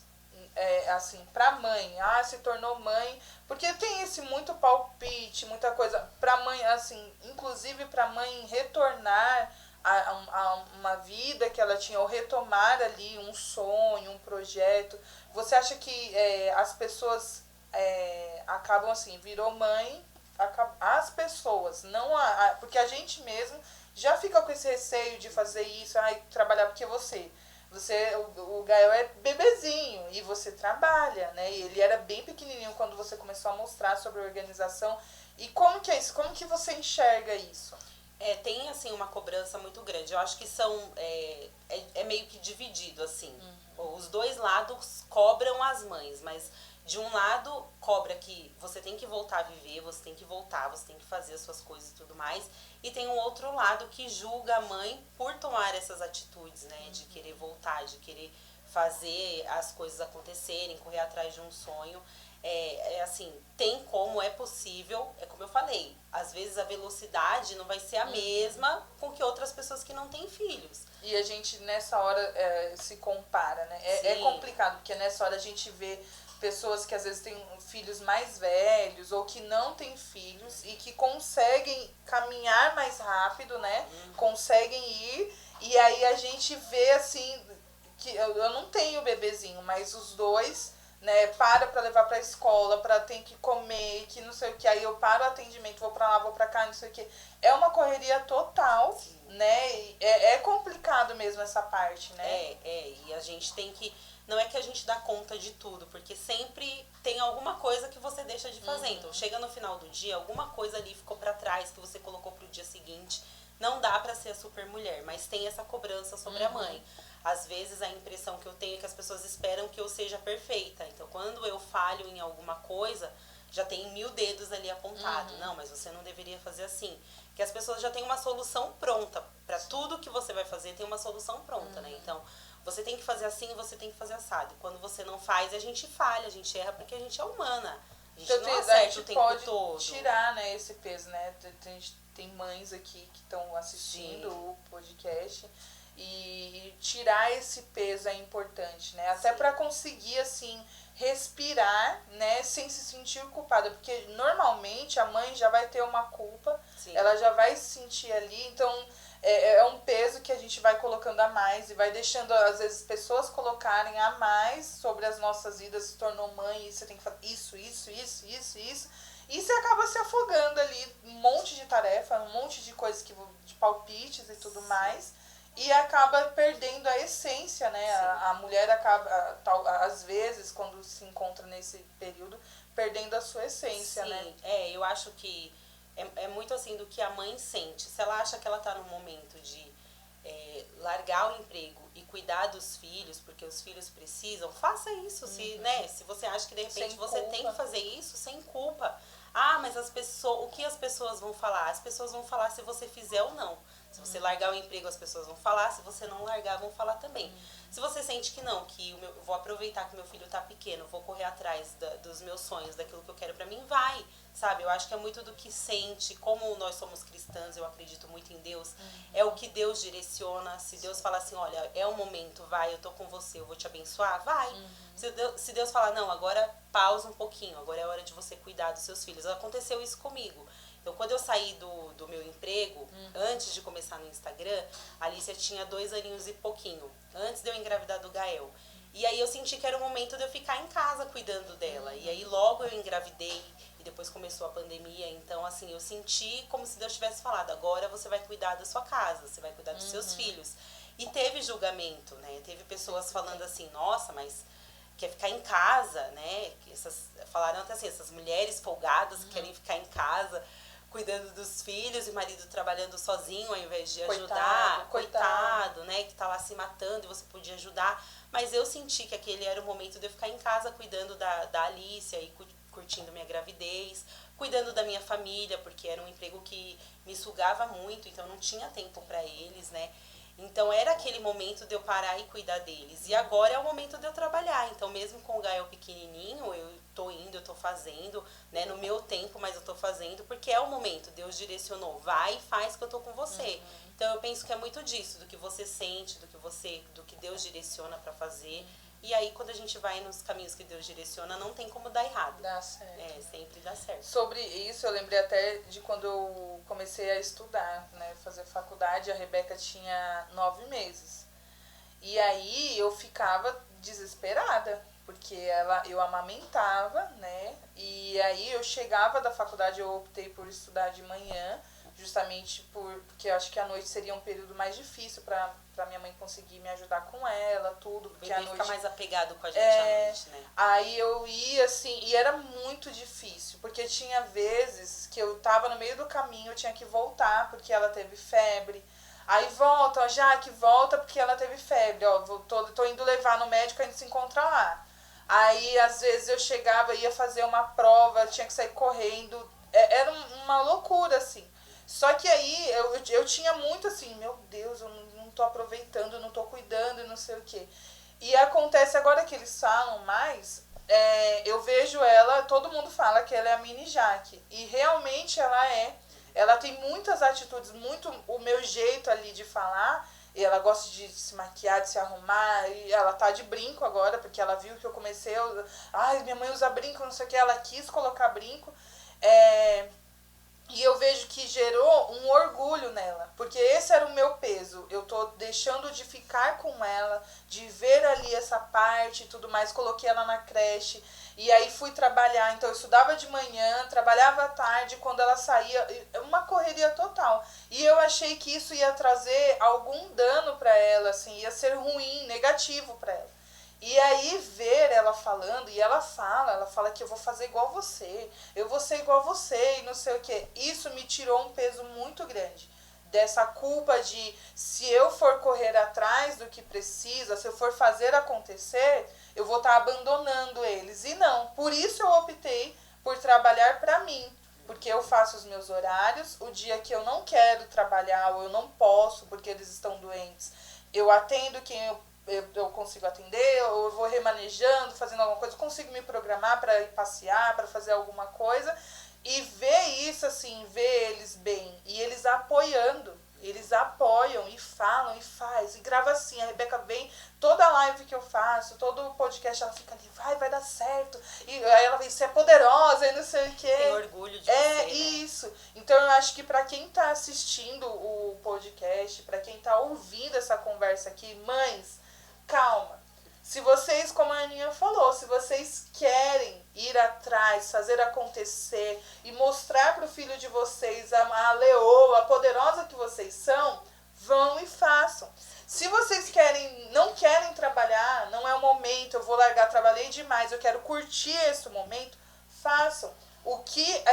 Assim, pra mãe, se tornou mãe, porque tem esse muito palpite, muita coisa, pra mãe, assim, inclusive pra mãe retornar a uma vida que ela tinha, ou retomar ali um sonho, um projeto. Você acha que as pessoas acabam assim, virou mãe, as pessoas, não porque a gente mesmo já fica com esse receio de fazer isso, trabalhar porque o Gael é bebezinho e você trabalha, né? E ele era bem pequenininho quando você começou a mostrar sobre a organização. E como que é isso? Como que você enxerga isso? Tem, assim, uma cobrança muito grande. Eu acho que é meio que dividido, assim. Os dois lados cobram as mães, mas de um lado cobra que você tem que voltar a viver, você tem que voltar, você tem que fazer as suas coisas e tudo mais. E tem um outro lado que julga a mãe por tomar essas atitudes, né? De querer voltar, de querer fazer as coisas acontecerem, correr atrás de um sonho. Assim, tem como, é possível, é como eu falei, às vezes a velocidade não vai ser a mesma com que outras pessoas que não têm filhos. E a gente nessa hora se compara, né? É complicado, porque nessa hora a gente vê pessoas que às vezes têm filhos mais velhos ou que não têm filhos e que conseguem caminhar mais rápido, né? Conseguem ir, e aí a gente vê assim, que eu não tenho bebezinho, mas os dois, né, pra levar pra escola, tem que comer, que não sei o que, aí eu paro o atendimento, vou pra lá, vou pra cá, não sei o que. É uma correria total, né? É complicado mesmo essa parte, né? E a gente tem que... Não é que a gente dá conta de tudo, porque sempre tem alguma coisa que você deixa de fazer. Então, chega no final do dia, alguma coisa ali ficou pra trás que você colocou pro dia seguinte. Não dá pra ser a super mulher, mas tem essa cobrança sobre a mãe. Às vezes a impressão que eu tenho é que as pessoas esperam que eu seja perfeita. Então, quando eu falho em alguma coisa, já tem 1000 dedos ali apontados. Não, mas você não deveria fazer assim. Que as pessoas já têm uma solução pronta. Pra tudo que você vai fazer, tem uma solução pronta, né? Então, você tem que fazer assim, você tem que fazer assado. E quando você não faz, a gente falha, a gente erra porque a gente é humana. A gente não acerta o tempo pode todo. tirar, né, esse peso, né? Tem mães aqui que estão assistindo o podcast. E tirar esse peso é importante, né? Até para conseguir, assim, respirar, né? Sem se sentir culpada. Porque normalmente a mãe já vai ter uma culpa, ela já vai se sentir ali. Então é um peso que a gente vai colocando a mais e vai deixando, às vezes, pessoas colocarem a mais sobre as nossas vidas. Se tornou mãe e você tem que fazer isso. E você acaba se afogando ali, um monte de tarefa, um monte de coisas, de palpites e tudo mais. E acaba perdendo a essência, né? A mulher acaba, às vezes, quando se encontra nesse período, perdendo a sua essência, né? Eu acho que é muito assim do que a mãe sente. Se ela acha que ela tá num momento de largar o emprego e cuidar dos filhos, porque os filhos precisam, faça isso. Se, né, se você acha que de repente você tem que fazer isso, sem culpa. Ah, mas o que as pessoas vão falar? As pessoas vão falar se você fizer ou não. Se você largar o emprego, as pessoas vão falar. Se você não largar, vão falar também. Se você sente que não, que eu vou aproveitar que meu filho tá pequeno, vou correr atrás dos meus sonhos, daquilo que eu quero pra mim, vai, sabe? Eu acho que é muito do que sente. Como nós somos cristãs, eu acredito muito em Deus. É o que Deus direciona. Se Deus fala assim, olha, é o momento, vai, eu tô com você, eu vou te abençoar, vai. Se Deus falar, não, agora pausa um pouquinho, agora é hora de você cuidar dos seus filhos. Aconteceu isso comigo. Então, quando eu saí do meu emprego, antes de começar no Instagram, a Alicia tinha 2 aninhos e pouquinho, antes de eu engravidar do Gael. E aí eu senti que era o momento de eu ficar em casa cuidando dela. E aí logo eu engravidei e depois começou a pandemia. Então, assim, eu senti como se Deus tivesse falado, agora você vai cuidar da sua casa, você vai cuidar dos seus filhos. E teve julgamento, né? Teve pessoas falando assim, nossa, mas quer ficar em casa, né? Falaram até assim, essas mulheres folgadas que querem ficar em casa cuidando dos filhos e o marido trabalhando sozinho ao invés de ajudar. Coitado, né? Que tá lá se matando e você podia ajudar. Mas eu senti que aquele era o momento de eu ficar em casa cuidando da Alicia e curtindo minha gravidez, cuidando da minha família, porque era um emprego que me sugava muito, então não tinha tempo para eles, né? Então era aquele momento de eu parar e cuidar deles. E agora é o momento de eu trabalhar. Então mesmo com o Gael pequenininho, eu tô indo, eu tô fazendo, né, no meu tempo, mas eu tô fazendo, porque é o momento. Deus direcionou, vai e faz que eu tô com você. Então eu penso que é muito disso, do que você sente, do que Deus direciona para fazer. E aí quando a gente vai nos caminhos que Deus direciona, não tem como dar errado. Dá certo. Sempre dá certo. Sobre isso, eu lembrei até de quando eu comecei a estudar, né, fazer faculdade, a Rebeca tinha 9 meses. E aí eu ficava desesperada, porque eu amamentava, né, e aí eu chegava da faculdade, eu optei por estudar de manhã, justamente porque eu acho que a noite seria um período mais difícil para minha mãe conseguir me ajudar com ela, tudo. Porque a noite fica mais apegado com a gente à noite, né? Aí eu ia assim, e era muito difícil, porque tinha vezes que eu tava no meio do caminho, eu tinha que voltar porque ela teve febre. Aí volta, ó, Jaque, volta porque ela teve febre, ó, tô indo levar no médico, a gente se encontra lá. Aí às vezes eu chegava, ia fazer uma prova, tinha que sair correndo, era uma loucura, assim. Só que aí eu tinha muito assim, meu Deus, eu não tô aproveitando, não tô cuidando e não sei o quê. E acontece agora que eles falam mais, eu vejo ela, todo mundo fala que ela é a mini Jaque. E realmente ela é. Ela tem muitas atitudes, muito o meu jeito ali de falar. E ela gosta de se maquiar, de se arrumar. E ela tá de brinco agora, porque ela viu que eu comecei a... Ai, minha mãe usa brinco, não sei o que. Ela quis colocar brinco. E eu vejo que gerou um orgulho nela, porque esse era o meu peso. Eu tô deixando de ficar com ela, de ver ali essa parte e tudo mais. Coloquei ela na creche e aí fui trabalhar. Então eu estudava de manhã, trabalhava à tarde, quando ela saía, uma correria total. E eu achei que isso ia trazer algum dano para ela, assim, ia ser ruim, negativo para ela. E aí ver ela falando, e ela fala que eu vou fazer igual você, eu vou ser igual você e não sei o que. Isso me tirou um peso muito grande, dessa culpa de se eu for correr atrás do que precisa, se eu for fazer acontecer, eu vou estar abandonando eles. E não, por isso eu optei por trabalhar para mim, porque eu faço os meus horários, o dia que eu não quero trabalhar ou eu não posso porque eles estão doentes, eu atendo quem eu consigo atender, ou eu vou remanejando, fazendo alguma coisa, eu consigo me programar para ir passear, para fazer alguma coisa, e ver isso assim, ver eles bem, e eles apoiando, eles apoiam e falam e faz, e grava assim, a Rebeca vem, toda live que eu faço, todo podcast, ela fica ali, vai dar certo, e aí ela vem, você é poderosa, e não sei o quê. Tem orgulho de você, né? Isso. Então eu acho que para quem tá assistindo o podcast, para quem tá ouvindo essa conversa aqui, mães, calma. Se vocês, como a Aninha falou, se vocês querem ir atrás, fazer acontecer e mostrar para o filho de vocês a leoa, a poderosa que vocês são, vão e façam. Se vocês não querem trabalhar, não é o momento, eu vou largar, trabalhei demais, eu quero curtir esse momento, façam. O que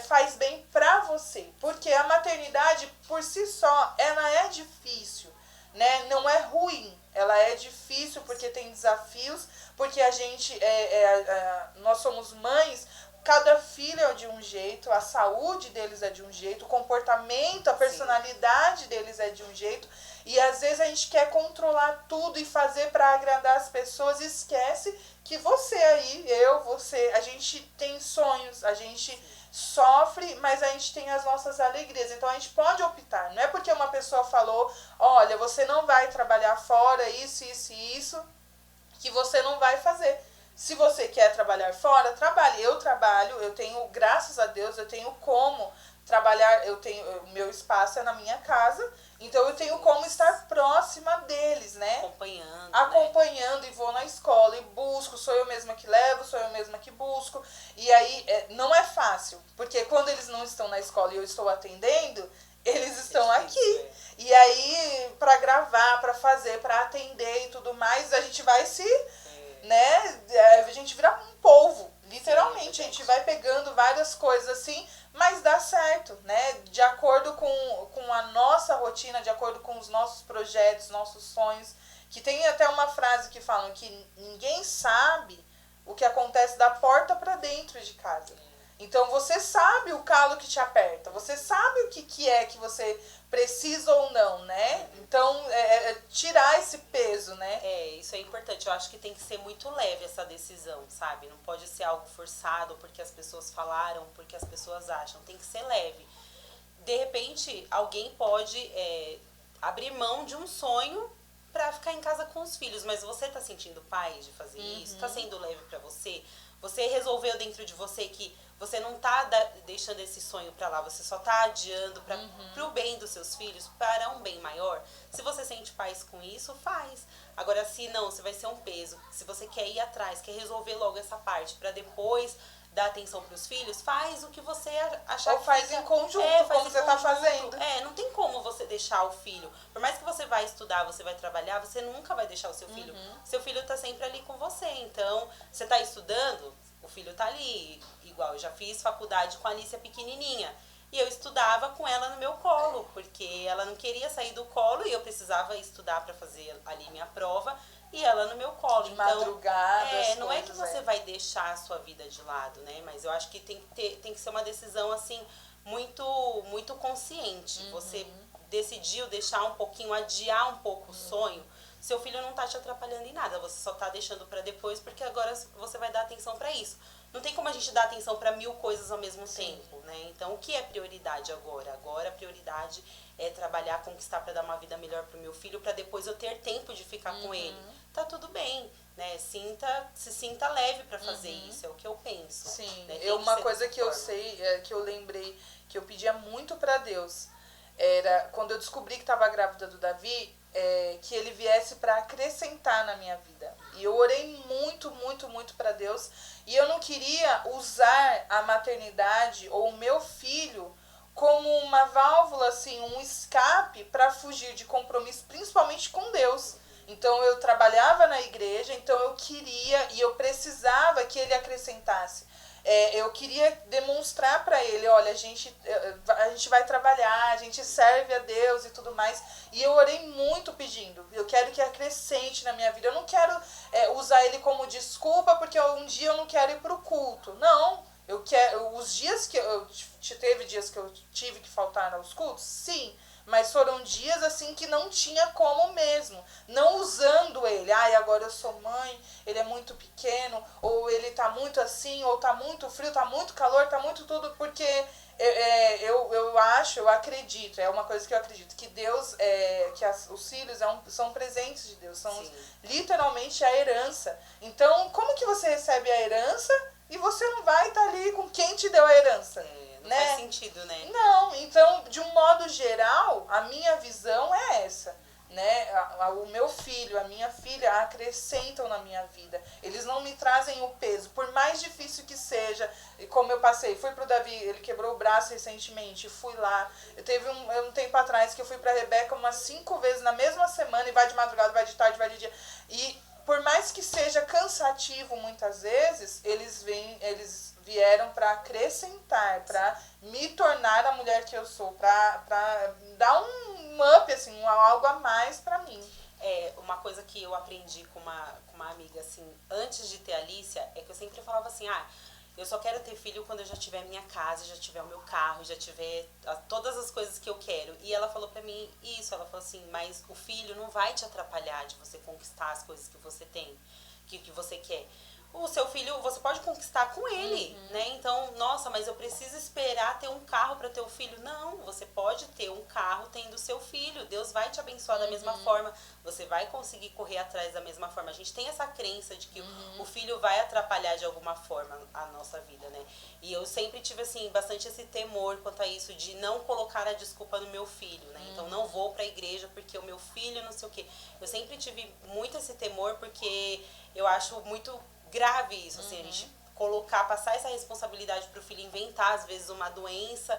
faz bem para você. Porque a maternidade, por si só, ela é difícil. né? Não é ruim, ela é difícil porque tem desafios, porque a gente, nós somos mães, cada filho é de um jeito, a saúde deles é de um jeito, o comportamento, a personalidade deles é de um jeito, e às vezes a gente quer controlar tudo e fazer para agradar as pessoas, e esquece que você aí, você, a gente tem sonhos, a gente sofre, mas a gente tem as nossas alegrias. Então a gente pode optar. Não é porque uma pessoa falou, olha, você não vai trabalhar fora, isso, que você não vai fazer. Se você quer trabalhar fora, trabalhe. Eu trabalho, eu tenho, graças a Deus, eu tenho como trabalhar, o meu espaço é na minha casa, então eu tenho como estar próxima deles, né? Acompanhando, né? E vou na escola e busco, sou eu mesma que levo, sou eu mesma que busco. E aí não é fácil, porque quando eles não estão na escola e eu estou atendendo, eles estão aqui. E aí, para gravar, para fazer, para atender e tudo mais, a gente vai né? A gente vira um polvo, literalmente. A gente vai pegando várias coisas assim, mas dá certo, né? De acordo com a nossa rotina, de acordo com os nossos projetos, nossos sonhos. Que tem até uma frase que falam que ninguém sabe o que acontece da porta para dentro de casa. Então você sabe o calo que te aperta, você sabe o que é que você precisa ou não, né? Então tirar esse peso, né? Isso é importante. Eu acho que tem que ser muito leve essa decisão, sabe? Não pode ser algo forçado porque as pessoas falaram, porque as pessoas acham. Tem que ser leve. De repente, alguém pode abrir mão de um sonho pra ficar em casa com os filhos, mas você tá sentindo paz de fazer isso? Tá sendo leve pra você? Você resolveu dentro de você que você não tá deixando esse sonho pra lá, você só tá adiando pro bem dos seus filhos, para um bem maior. Se você sente paz com isso, faz. Agora, se não, se vai ser um peso, se você quer ir atrás, quer resolver logo essa parte pra depois dar atenção pros filhos, faz o que você achar. Ou faz em conjunto, como você tá fazendo. Não tem como você deixar o filho. Por mais que você vai estudar, você vai trabalhar, você nunca vai deixar o seu filho. Seu filho tá sempre ali com você. Então, você tá estudando, o filho tá ali. Igual, eu já fiz faculdade com a Alicia pequenininha. E eu estudava com ela no meu colo, porque ela não queria sair do colo e eu precisava estudar para fazer ali minha prova. E ela no meu colo. De madrugada, não é que você vai deixar a sua vida de lado, né? Mas eu acho que tem que ser uma decisão, assim, muito, muito consciente. Você decidiu deixar um pouquinho, adiar um pouco o sonho. Seu filho não tá te atrapalhando em nada, você só tá deixando pra depois, porque agora você vai dar atenção pra isso. Não tem como a gente dar atenção pra 1000 coisas ao mesmo tempo, né? Então, o que é prioridade agora? Agora a prioridade é trabalhar, conquistar pra dar uma vida melhor pro meu filho, pra depois eu ter tempo de ficar com ele. Tá tudo bem, né? Se sinta leve pra fazer isso, é o que eu penso. Sim, né? Uma coisa que eu sei, que eu lembrei, que eu pedia muito pra Deus, era quando eu descobri que tava grávida do Davi, que ele viesse para acrescentar na minha vida. E eu orei muito, muito, muito para Deus. E eu não queria usar a maternidade ou o meu filho como uma válvula, assim, um escape para fugir de compromisso, principalmente com Deus. Então eu trabalhava na igreja, então eu queria e eu precisava que ele acrescentasse. Eu queria demonstrar para ele, olha, a gente vai trabalhar, a gente serve a Deus e tudo mais. E eu orei muito pedindo, eu quero que acrescente na minha vida. Eu não quero usar ele como desculpa porque um dia eu não quero ir para o culto. Não, eu quero. Os dias que teve dias que eu tive que faltar aos cultos, sim. Mas foram dias assim que não tinha como mesmo. Não usando ele. Agora eu sou mãe, ele é muito pequeno, ou ele tá muito assim, ou tá muito frio, tá muito calor, tá muito tudo, porque eu acredito, é uma coisa que eu acredito, que Deus, os filhos são presentes de Deus, são literalmente a herança. Então, como que você recebe a herança e você não vai estar ali com quem te deu a herança? Não faz sentido, né? Não, então, de um modo geral, a minha visão é essa, né? O meu filho, a minha filha acrescentam na minha vida. Eles não me trazem o peso, por mais difícil que seja, como eu passei. Fui pro Davi, ele quebrou o braço recentemente, fui lá. Teve um tempo atrás que eu fui pra Rebeca umas 5 vezes na mesma semana, e vai de madrugada, vai de tarde, vai de dia. E por mais que seja cansativo muitas vezes, eles vieram para acrescentar, para me tornar a mulher que eu sou, para dar um up, assim, algo a mais para mim. Uma coisa que eu aprendi com uma amiga, assim, antes de ter a Alicia, é que eu sempre falava assim, eu só quero ter filho quando eu já tiver minha casa, já tiver o meu carro, já tiver todas as coisas que eu quero. E ela falou pra mim isso, ela falou assim, mas o filho não vai te atrapalhar de você conquistar as coisas que você tem, que você quer. O seu filho, você pode conquistar com ele, né? Então, nossa, mas eu preciso esperar ter um carro para ter o filho. Não, você pode ter um carro tendo seu filho. Deus vai te abençoar da mesma forma. Você vai conseguir correr atrás da mesma forma. A gente tem essa crença de que o filho vai atrapalhar de alguma forma a nossa vida, né? E eu sempre tive, assim, bastante esse temor quanto a isso, de não colocar a desculpa no meu filho, né? Então, não vou pra igreja porque o meu filho não sei o quê. Eu sempre tive muito esse temor porque eu acho muito grave isso, assim, a gente passar essa responsabilidade pro filho, inventar às vezes uma doença,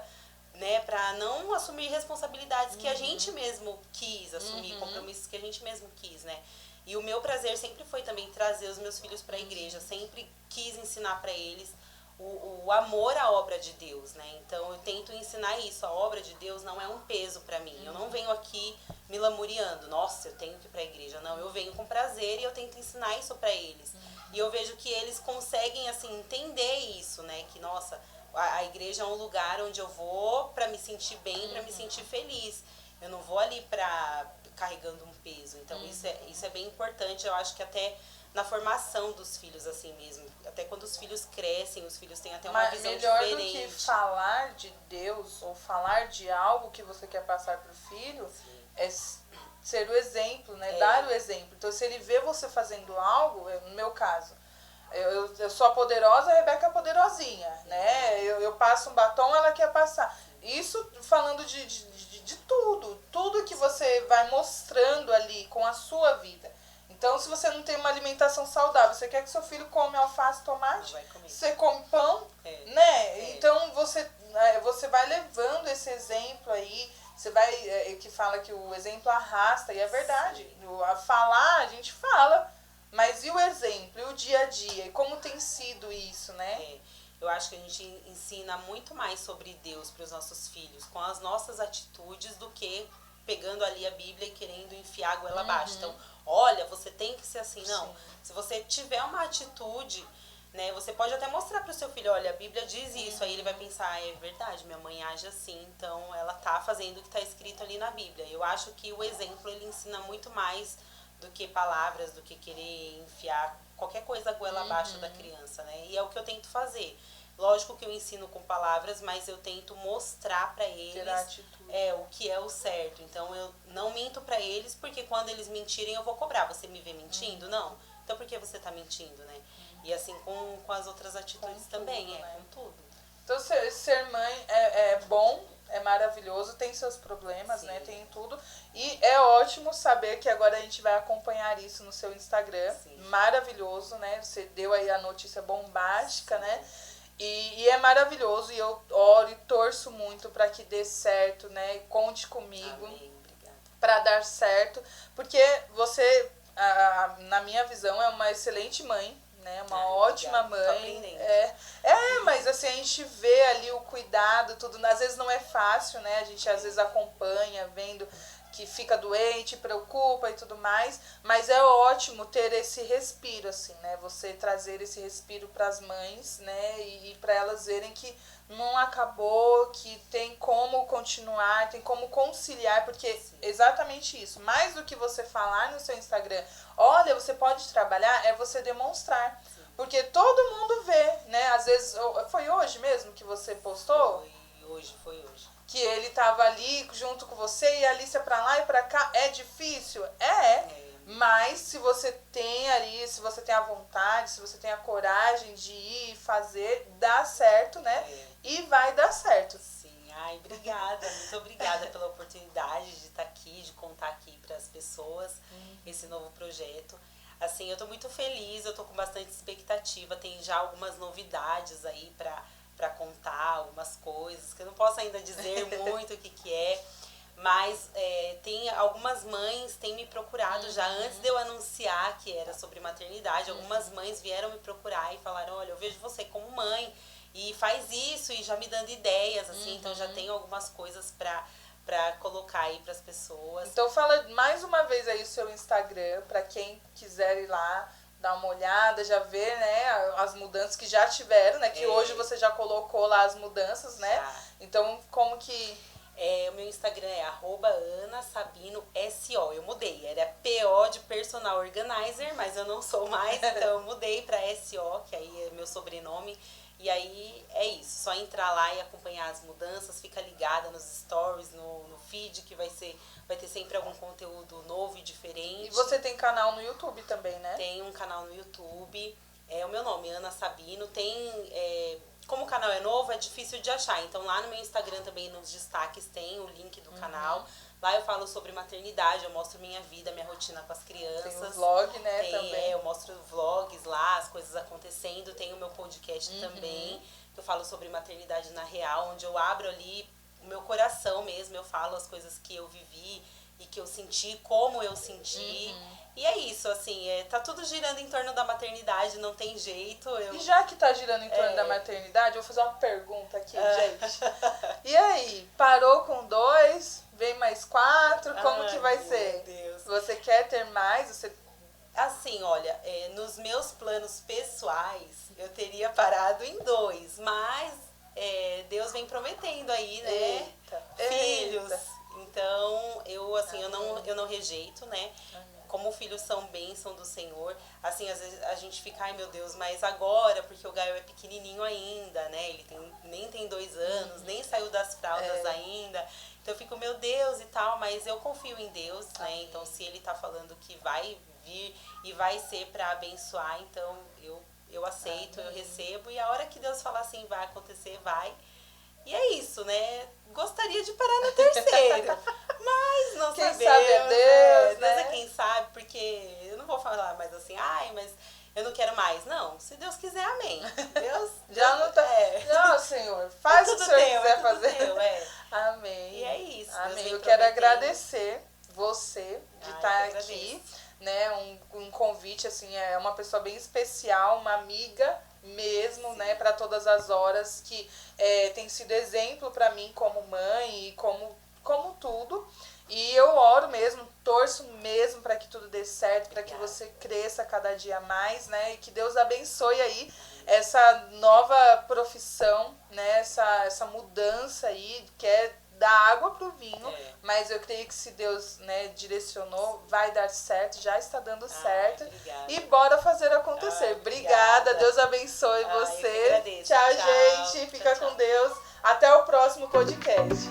né, pra não assumir responsabilidades que a gente mesmo quis assumir, compromissos que a gente mesmo quis, né. E o meu prazer sempre foi também trazer os meus filhos pra igreja, sempre quis ensinar pra eles o amor à obra de Deus, né? Então eu tento ensinar isso. A obra de Deus não é um peso para mim. Eu não venho aqui me lamuriando. Nossa, eu tenho que ir para a igreja. Não, eu venho com prazer e eu tento ensinar isso para eles. E eu vejo que eles conseguem assim entender isso, né? Que nossa, a igreja é um lugar onde eu vou para me sentir bem, para me sentir feliz. Eu não vou ali para carregando um peso. Então isso é bem importante. Eu acho que até na formação dos filhos, assim mesmo. Até quando os filhos crescem, os filhos têm até uma visão melhor diferente. Melhor do que falar de Deus ou falar de algo que você quer passar pro filho, é ser o exemplo, né? Dar o exemplo. Então, se ele vê você fazendo algo, no meu caso, eu sou a poderosa, a Rebeca é a poderosinha, né? Eu passo um batom, ela quer passar. Isso falando de tudo que você vai mostrando ali com a sua vida. Então, se você não tem uma alimentação saudável, você quer que seu filho come alface, tomate, você come pão, né? Então, você vai levando esse exemplo aí, você vai, que fala que o exemplo arrasta, e é verdade. A falar, a gente fala, mas e o exemplo, e o dia a dia, e como tem sido isso, né? Eu acho que a gente ensina muito mais sobre Deus para os nossos filhos, com as nossas atitudes, do que pegando ali a Bíblia e querendo enfiar a goela abaixo. Então, olha, você tem que ser assim. Não, se você tiver uma atitude, né, você pode até mostrar para o seu filho, olha, a Bíblia diz isso, aí ele vai pensar, é verdade, minha mãe age assim, então ela tá fazendo o que está escrito ali na Bíblia. Eu acho que o exemplo, ele ensina muito mais do que palavras, do que querer enfiar qualquer coisa goela abaixo da criança, né? E é o que eu tento fazer. Lógico que eu ensino com palavras, mas eu tento mostrar para eles o que é o certo. Então eu não minto para eles, porque quando eles mentirem eu vou cobrar. Você me vê mentindo? Não. Então por que você tá mentindo, né? E assim com as outras atitudes com também, tudo, né? Com tudo. Então ser mãe é bom, é maravilhoso, tem seus problemas, né? Tem tudo. E é ótimo saber que agora a gente vai acompanhar isso no seu Instagram. Maravilhoso, né? Você deu aí a notícia bombástica, né? E é maravilhoso, e eu oro e torço muito para que dê certo, né? E conte comigo. Amém, obrigada. Para dar certo, porque você, na minha visão, é uma excelente mãe, né? Uma ótima mãe. Mas assim, a gente vê ali o cuidado, tudo. Às vezes não é fácil, né? A gente às vezes acompanha, vendo que fica doente, preocupa e tudo mais, mas é ótimo ter esse respiro, assim, né? Você trazer esse respiro para as mães, né? E para elas verem que não acabou, que tem como continuar, tem como conciliar, porque exatamente isso, mais do que você falar no seu Instagram, olha, você pode trabalhar, é você demonstrar. Porque todo mundo vê, né? Às vezes, foi hoje mesmo que você postou? Foi hoje. Que ele tava ali junto com você e a Alicia pra lá e pra cá. É difícil? Mas se você tem ali, se você tem a vontade, se você tem a coragem de ir fazer, dá certo, né? E vai dar certo. Sim, obrigada. Muito obrigada pela oportunidade de estar aqui, de contar aqui para as pessoas esse novo projeto. Assim, eu tô muito feliz, eu tô com bastante expectativa, tem já algumas novidades aí para contar, algumas coisas, que eu não posso ainda dizer muito o que é, mas tem algumas mães têm me procurado já antes de eu anunciar que era sobre maternidade. Algumas mães vieram me procurar e falaram, olha, eu vejo você como mãe e faz isso e já me dando ideias, assim, então já tenho algumas coisas pra colocar aí pras pessoas. Então fala mais uma vez aí o seu Instagram, pra quem quiser ir lá, dar uma olhada, já ver, né, as mudanças que já tiveram, né, que hoje você já colocou lá as mudanças, né? Já. Então como que... O meu Instagram é @AnaSabinoSO. Eu mudei, era PO de Personal Organizer, mas eu não sou mais, então eu mudei pra SO, que aí é meu sobrenome. E aí é isso, só entrar lá e acompanhar as mudanças, fica ligada nos stories, no feed, que vai ter sempre algum conteúdo novo e diferente. E você tem canal no YouTube também, né? Tem um canal no YouTube, o meu nome, Ana Sabino. Como o canal é novo, é difícil de achar. Então lá no meu Instagram também, nos destaques, tem o link do canal. Lá eu falo sobre maternidade, eu mostro minha vida, minha rotina com as crianças. Tem um vlog, né, também. Eu mostro vlogs lá, as coisas acontecendo. Tem o meu podcast também, que eu falo sobre maternidade na real, onde eu abro ali o meu coração mesmo. Eu falo as coisas que eu vivi e que eu senti, como eu senti. E é isso, assim, tá tudo girando em torno da maternidade, não tem jeito. E já que tá girando em torno da maternidade, eu vou fazer uma pergunta aqui, gente. E aí, parou com 2, vem mais 4, como que vai ser? Deus. Você quer ter mais? Você... Assim, olha, nos meus planos pessoais, eu teria parado em 2, mas Deus vem prometendo aí, né? Filhos. Então, eu não rejeito, né? Como filhos são bênção do Senhor, assim, às vezes a gente fica, ai meu Deus, mas agora, porque o Gael é pequenininho ainda, né, ele nem tem 2 anos, nem saiu das fraldas ainda, então eu fico, meu Deus e tal, mas eu confio em Deus, né, então se ele tá falando que vai vir e vai ser pra abençoar, então eu aceito, eu recebo, e a hora que Deus falar assim, vai acontecer, vai. E é isso, né? Gostaria de parar no 3º, mas não quem sabemos. Sabe é Deus, né? Deus é quem sabe, porque eu não vou falar mais assim, ai, mas eu não quero mais. Não, se Deus quiser, amém. Deus já não tá. Não, Senhor, faz o que o Senhor quiser fazer. Amém. E é isso. Amém. Eu quero agradecer você de estar aqui, né? Um convite, assim, é uma pessoa bem especial, uma amiga mesmo, né, para todas as horas, que tem sido exemplo para mim como mãe e como tudo. E eu oro mesmo, torço mesmo para que tudo dê certo, para que você cresça cada dia mais, né, e que Deus abençoe aí essa nova profissão, né, essa mudança aí, que é da água pro vinho, mas eu creio que se Deus, né, direcionou, vai dar certo, já está dando certo. Obrigada. E bora fazer acontecer. Obrigada, Deus abençoe você. Eu agradeço. Tchau, gente. Fica com Deus. Até o próximo podcast.